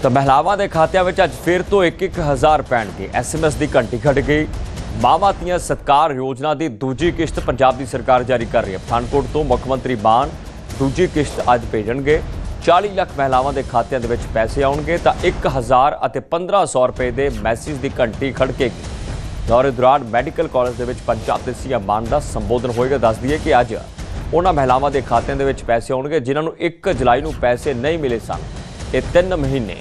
ਤਾਂ ਮਹਿਲਾਵਾਂ ਦੇ ਖਾਤਿਆਂ ਵਿੱਚ ਅੱਜ ਫਿਰ ਤੋਂ 1-1000 ਪੈਣਗੇ। SMS ਦੀ ਘੰਟੀ ਖੜ ਗਈ। ਮਾਵਾਂ ਦੀਆਂ ਸਤਕਾਰ ਯੋਜਨਾ ਦੀ ਦੂਜੀ ਕਿਸ਼ਤ ਪੰਜਾਬ ਦੀ ਸਰਕਾਰ ਜਾਰੀ ਕਰ ਰਹੀ ਹੈ। ਪਠਾਨਕੋਟ ਤੋਂ ਮੁੱਖ ਮੰਤਰੀ ਮਾਨ ਦੂਜੀ ਕਿਸ਼ਤ ਅੱਜ ਭੇਜਣਗੇ। 40 ਲੱਖ ਮਹਿਲਾਵਾਂ ਦੇ ਖਾਤਿਆਂ ਦੇ ਵਿੱਚ ਪੈਸੇ ਆਉਣਗੇ ਤਾਂ 1000 ਅਤੇ 1500 ਰੁਪਏ ਦੇ ਮੈਸੇਜ ਦੀ ਘੰਟੀ ਖੜਕੇਗੀ। ਦੌਰੇ ਦੌਰਾਨ ਮੈਡੀਕਲ ਕਾਲਜ ਦੇ ਵਿੱਚ ਪੰਜਾਬ ਦੇ ਸੀਐਮ ਮਾਨ ਦਾ ਸੰਬੋਧਨ ਹੋਏਗਾ। ਦੱਸ ਦਈਏ ਕਿ ਅੱਜ ਉਹਨਾਂ ਮਹਿਲਾਵਾਂ ਦੇ ਖਾਤਿਆਂ ਦੇ ਵਿੱਚ ਪੈਸੇ ਆਉਣਗੇ ਜਿਨ੍ਹਾਂ ਨੂੰ 1 ਜੁਲਾਈ ਨੂੰ ਪੈਸੇ ਨਹੀਂ ਮਿਲੇ ਸਨ। ਇਹ 3 ਮਹੀਨੇ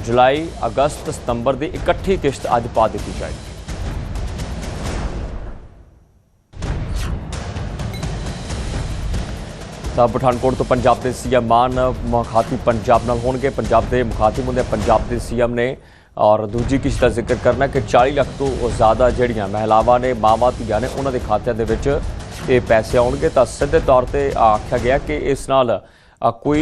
जुलाई, अगस्त, सितंबर की इकट्ठी किश्त अज पा दी जाएगी। तो पठानकोट तो पंजाब के सीएम मान मुखातिब पंजाब नाल होणगे। पंजाब के मुखातिब होंदे पंजाब के सीएम ने और दूजी किश्त का जिक्र करना कि 40 लाख तो ज़्यादा जिहड़ियां महिलावां ने मावां धीआं ने उन्हां दे खात्यां दे विच ये पैसे आउणगे। तो सीधे तौर पर आख्या गया कि इस नाल कोई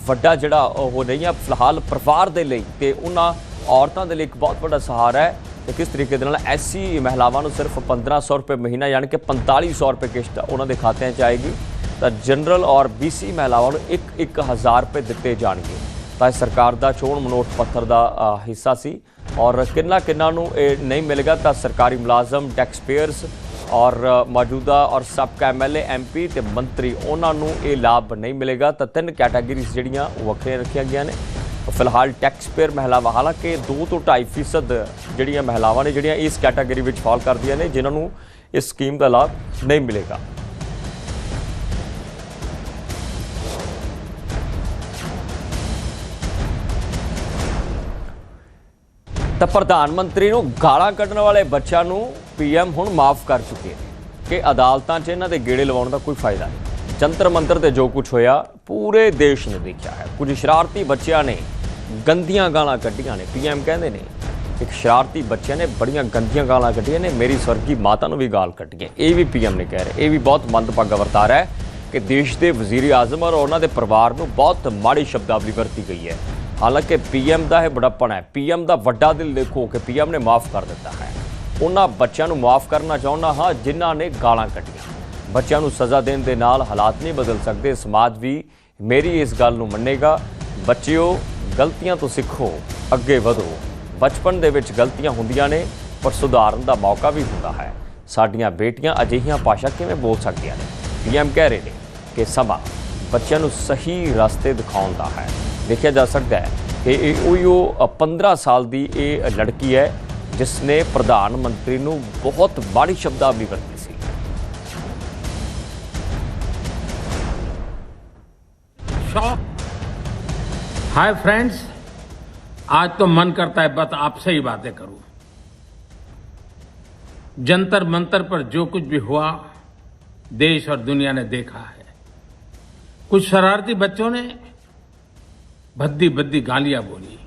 वड्डा जिहड़ा वो नहीं है। फिलहाल परिवार के लिए तो उन्होंने औरतों के लिए एक बहुत बड़ा सहारा है। तो किस तरीके दे नाल ऐसी महिलावां नूं सिर्फ 1500 रुपये महीना यानी कि 4500 रुपये किश्त उन्होंने खात्यां च आएगी। तो जनरल और BC महिलावां नूं 1000 रुपये दिते जाणगे। तो सरकार का चोण मनोट पत्थर का हिस्सा सी और किन्ना नूं नहीं मिलेगा। तो सरकारी मुलाजम, टैक्स पेयर्स और मौजूदा और सबका MLA MP ते मंत्री उन्होंने ये लाभ नहीं मिलेगा। तो 3 कैटागरीज जिहड़ियां वखरियां रखिया गई ने। फिलहाल टैक्स पेयर महिलावां हालांकि 2 ਤੋਂ 2.5% जिहड़ियां महिलावां ने जिहड़ियां इस कैटागरी में फॉल करदियां ने जिन्होंने इस स्कीम का लाभ नहीं मिलेगा। तो प्रधानमंत्री नूं गालां कढण वाले बच्चों नूं PM हुण माफ़ कर चुके हैं कि अदालतां 'च इन्हां दे गेड़े लवाउण दा कोई फायदा नहीं। जंतर मंतर ते जो कुछ होया पूरे देश ने देखा है। कुछ शरारती बच्चों ने गंदियां गालां कड्ढियां ने। PM कहते हैं एक शरारती बच्चे ने बड़ियां गंदियां गालां कड्ढियां ने, मेरी स्वर्गी माता नूं भी गाल कड्ढी है। ये भी PM ने कह रहे। ये भी बहुत मंदभागा वर्तारा है कि देश के वजीर आजम और उन्होंने परिवार नूं बहुत माड़ी शब्दावली वरती गई है। हालांकि PM का यह बड़प्पन है। PM का वड्डा दिल देखो कि PM ने माफ़ कर दिता है। उन्होंने बच्चों को माफ़ करना चाहुंदा हाँ जिन्हां ने गालां कड्ढियां। बच्चों को सज़ा देने के नाल हालात नहीं बदल सकते। समाज भी मेरी इस गल नूं मन्नेगा। बच्चिओ गलतियां तो सीखो, अगे वधो। बचपन दे विच गलतियां हुंदियां ने पर सुधारन का मौका भी हुंदा है। साडियां बेटियां अजिहियां भाषा किवें बोल सकदियां ने। PM कह रहे हैं कि समा बच्चों को सही रास्ते दिखाउण दा है। देखा जा सकता है कि वो 15 साल की ये लड़की है जिसने प्रधानमंत्री नूं बहुत माड़ी शब्दावली वरती सी। हाय फ्रेंड्स, आज तो मन करता है बस आपसे ही बातें करूं। जंतर मंतर पर जो कुछ भी हुआ देश और दुनिया ने देखा है। कुछ शरारती बच्चों ने भद्दी भद्दी गालियां बोली।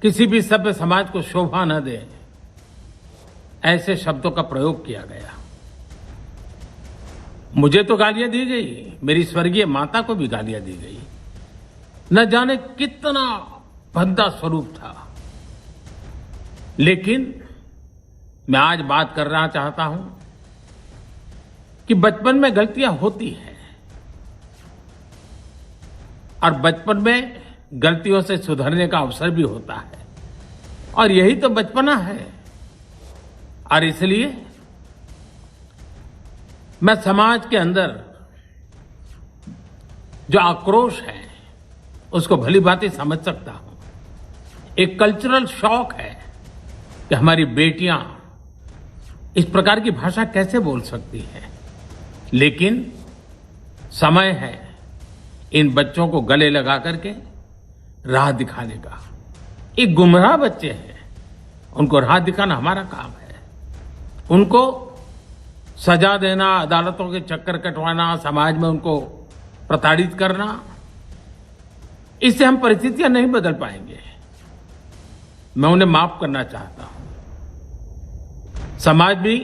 किसी भी सभ्य समाज को शोभा न दे ऐसे शब्दों का प्रयोग किया गया। मुझे तो गालियां दी गई, मेरी स्वर्गीय माता को भी गालियां दी गई। न जाने कितना भद्दा स्वरूप था। लेकिन मैं आज बात करना चाहता हूं कि बचपन में गलतियां होती हैं और बचपन में गलतियों से सुधरने का अवसर भी होता है और यही तो बचपना है। और इसलिए मैं समाज के अंदर जो आक्रोश है उसको भली भांति समझ सकता हूं। एक कल्चरल शॉक है कि हमारी बेटियां इस प्रकार की भाषा कैसे बोल सकती हैं। लेकिन समय है इन बच्चों को गले लगा करके राह दिखाने का। ये गुमराह बच्चे हैं, उनको राह दिखाना हमारा काम है। उनको सजा देना, अदालतों के चक्कर कटवाना, समाज में उनको प्रताड़ित करना, इससे हम परिस्थितियां नहीं बदल पाएंगे। मैं उन्हें माफ करना चाहता हूं। समाज भी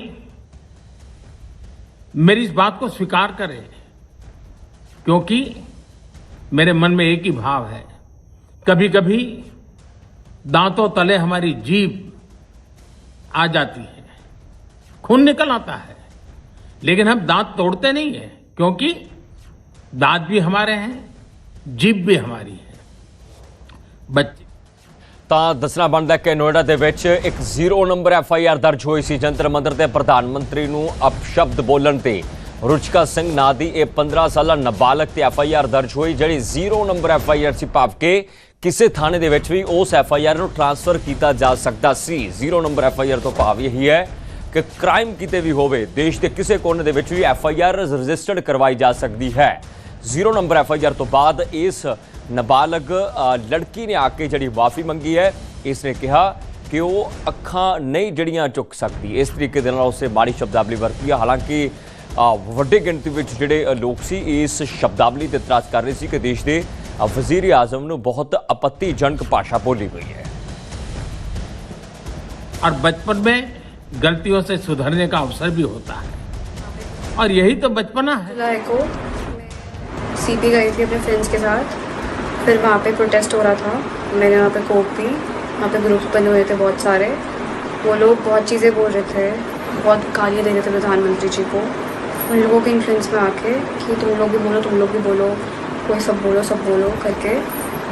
मेरी इस बात को स्वीकार करे क्योंकि मेरे मन में एक ही भाव है। कभी कभी दांतों तले हमारी जीभ आ जाती है, खून निकल आता है, लेकिन हम दांत तोड़ते नहीं है क्योंकि दांत भी हमारे हैं, जीभ भी हमारी है। बच्चे ਤਾਂ ਦੱਸਣਾ ਬਣਦਾ ਕਿ ਨੋਇਡਾ ਦੇ ਵਿੱਚ ਇੱਕ 0 ਨੰਬਰ FIR ਦਰਜ ਹੋਈ ਸੀ ਜੰਤਰ ਮੰਤਰ ਤੇ ਪ੍ਰਧਾਨ ਮੰਤਰੀ ਨੂੰ ਅਪਸ਼ਬਦ ਬੋਲਣ ਤੇ ਰੁਚਿਕਾ ਸਿੰਘ ਨਾਂ ਦੀ ਇਹ 15 ਸਾਲਾ ਨਾਬਾਲਗ ਤੇ FIR ਦਰਜ ਹੋਈ ਜਿਹੜੀ 0 ਨੰਬਰ FIR ਸੀ ਭਾਵ ਕਿ ਕਿਸੇ ਥਾਣੇ ਦੇ ਵਿੱਚ ਵੀ ਉਸ FIR ਨੂੰ ਟ੍ਰਾਂਸਫਰ ਕੀਤਾ ਜਾ ਸਕਦਾ ਸੀ 0 ਨੰਬਰ FIR ਤੋਂ ਭਾਵ ਇਹੀ ਹੈ ਕਿ ਕ੍ਰਾਈਮ ਕਿਤੇ ਵੀ ਹੋਵੇ ਦੇਸ਼ ਦੇ ਕਿਸੇ ਕੋਨੇ ਦੇ ਵਿੱਚ ਵੀ FIR ਰਜਿਸਟਰਡ ਕਰਵਾਈ ਜਾ ਸਕਦੀ ਹੈ 0 ਨੰਬਰ FIR ਤੋਂ ਬਾਅਦ ਇਸ ਨਾਬਾਲਗ ਲੜਕੀ ਨੇ ਆ ਕੇ ਜਿਹੜੀ ਮਾਫੀ ਮੰਗੀ ਹੈ ਇਸ ਨੇ ਕਿਹਾ ਕਿ ਉਹ ਅੱਖਾਂ ਨਹੀਂ ਜੜੀਆਂ ਚੁੱਕ ਸਕਦੀ ਇਸ ਤਰੀਕੇ ਦੇ ਨਾਲ ਉਸੇ ਮਾੜੀ ਸ਼ਬਦਾਵਲੀ ਵਰਤੀ ਹੈ ਹਾਲਾਂਕਿ ਵੱਡੀ ਗਿਣਤੀ ਵਿੱਚ ਜਿਹੜੇ ਲੋਕ ਸੀ ਇਸ ਸ਼ਬਦਾਵਲੀ ਤੇ ਇਤਰਾਜ਼ ਕਰ ਰਹੇ ਸੀ ਕਿ ਦੇਸ਼ ਦੇ ਵਜ਼ੀਰ ਆਜ਼ਮ ਨੂੰ ਬਹੁਤ ਆਪੱਤੀਜਨਕ ਭਾਸ਼ਾ ਬੋਲੀ गई है और बचपन में गलतियों से सुधरने का अवसर भी होता है और यही तो बचपना है। जुलाई को सीपी गई थी अपने फ्रेंड्स के साथ फिर वहाँ पे प्रोटेस्ट हो रहा था मैंने वहाँ पे कोक पी वहाँ पे ग्रुप्स बने हुए थे बहुत सारे वो लोग बहुत चीज़ें बोल रहे थे बहुत गालियाँ दे रहे थे प्रधानमंत्री जी को उन लोगों के इन्फ्लुएंस में आके कि तुम लोग भी बोलो कोई सब बोलो करके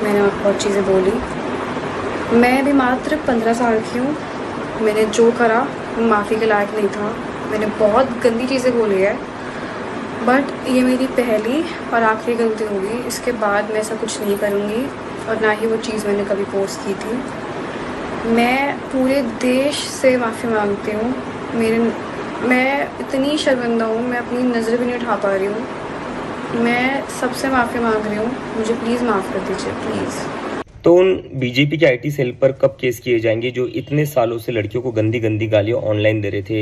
मैंने वहाँ बहुत चीज़ें बोली मैं भी मात्र 15 साल की हूँ मैंने जो करा वो माफ़ी के लायक नहीं था मैंने बहुत गंदी चीज़ें बोली है बट ये मेरी पहली और आखिरी गलती होगी इसके बाद मैं ऐसा कुछ नहीं करूँगी और ना ही वो चीज़ मैंने कभी पोस्ट की थी मैं पूरे देश से माफ़ी मांगती हूँ मैं इतनी शर्मिंदा हूँ मैं अपनी नज़र भी नहीं उठा पा रही हूँ मैं सबसे माफ़ी मांग रही हूँ मुझे प्लीज़ माफ़ कर दीजिए प्लीज़। तो उन बीजेपी के आईटी सेल पर कब केस किए जाएंगे जो इतने सालों से लड़कियों को गंदी गंदी गालियां ऑनलाइन दे रहे थे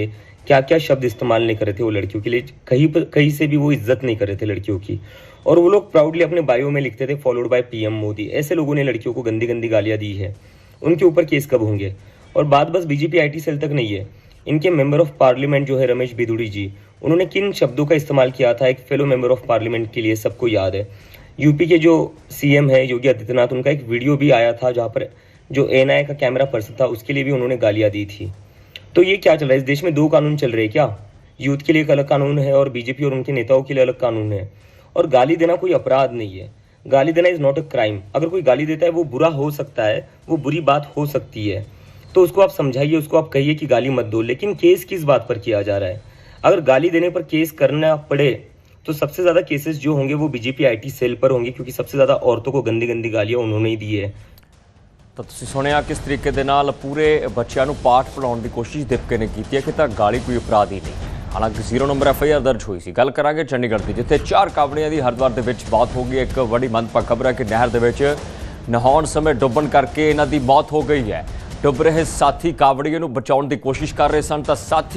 क्या क्या शब्द इस्तेमाल नहीं कर रहे थे वो लड़कियों के लिए कहीं से भी वो इज्जत नहीं कर रहे थे लड़कियों की और वो लोग प्राउडली अपने बायो में लिखते थे फॉलोड बाय PM मोदी ऐसे लोगों ने लड़कियों को गंदी गंदी गालियां दी है उनके ऊपर केस कब होंगे। और बात बस बीजेपी आईटी सेल तक नहीं है इनके मेंबर ऑफ पार्लियामेंट जो है रमेश बिधूड़ी जी उन्होंने किन शब्दों का इस्तेमाल किया था एक फेलो मेंबर ऑफ पार्लियामेंट के लिए सबको याद है। यूपी के जो CM है योगी आदित्यनाथ उनका एक वीडियो भी आया था जहाँ पर जो ANI का कैमरा पर्सन था उसके लिए भी उन्होंने गालियाँ दी थी। तो ये क्या चल रहा है इस देश में 2 कानून चल रहे हैं क्या यूथ के लिए एक अलग कानून है और बीजेपी और उनके नेताओं के लिए अलग कानून है और गाली देना कोई अपराध नहीं है गाली देना इज नॉट अ क्राइम अगर कोई गाली देता है वो बुरा हो सकता है वो बुरी बात हो सकती है तो उसको आप समझाइए उसको आप कहिए कि गाली मत दो लेकिन केस किस बात पर किया जा रहा है अगर गाली देने पर केस करना पड़े तो सबसे ज़्यादा केसेस जो होंगे वो बीजेपी आईटी सेल पर होंगे क्योंकि सबसे ज़्यादा औरतों को गंदी गंदी गालियाँ उन्होंने ही दी है। ਤਾਂ ਤੁਸੀਂ ਸੁਣਿਆ ਕਿਸ ਤਰੀਕੇ ਦੇ ਨਾਲ ਪੂਰੇ ਬੱਚਿਆਂ ਨੂੰ ਪਾਠ ਪੜਾਉਣ ਦੀ ਕੋਸ਼ਿਸ਼ ਦੀਪਕੇ ਨੇ ਕੀਤੀ ਹੈ ਕਿ ਤਾਂ ਗਾਲੀ ਕੋਈ ਅਪਰਾਧ ਹੀ ਨਹੀਂ ਹਾਲਾਂਕਿ 0 ਨੰਬਰ FIR ਦਰਜ ਹੋਈ ਸੀ ਗੱਲ ਕਰਾਂਗੇ ਚੰਡੀਗੜ੍ਹ ਦੀ ਜਿੱਥੇ 4 ਕਾਵੜੀਆਂ ਦੀ ਹਰਿਦੁਆਰ ਦੇ ਵਿੱਚ ਮੌਤ ਹੋ ਗਈ ਇੱਕ ਵੱਡੀ ਮੰਦਭਾਗੀ ਖਬਰ ਹੈ ਕਿ ਨਹਿਰ ਦੇ ਵਿੱਚ ਨਹਾਉਣ ਸਮੇਂ ਡੁੱਬਣ ਕਰਕੇ ਇਹਨਾਂ ਦੀ ਮੌਤ ਹੋ ਗਈ ਹੈ ਡੁੱਬ ਰਹੇ ਸਾਥੀ ਕਾਵੜੀਏ ਨੂੰ ਬਚਾਉਣ ਦੀ ਕੋਸ਼ਿਸ਼ ਕਰ ਰਹੇ ਸਨ ਤਾਂ ਸਾਥੀ